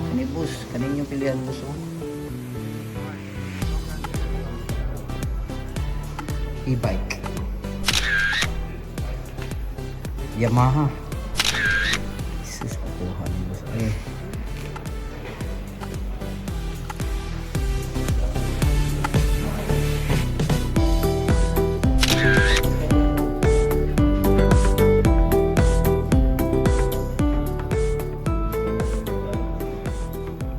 Kani boss, kanin yung pilihan boss oh. E-bike Yamaha. Jesus, kukuha ni boss. Ay.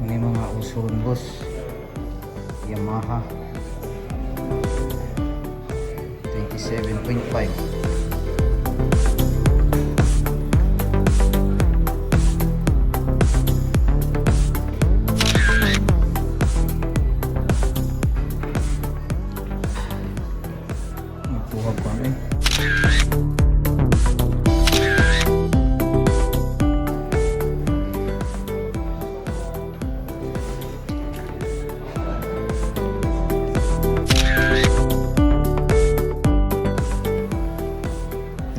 Ini mga usuron boss. Yamaha 27.5. Nagtuhag pa eh.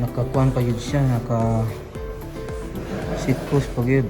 Nakakuan pa yun siya, naka seat post pa yun.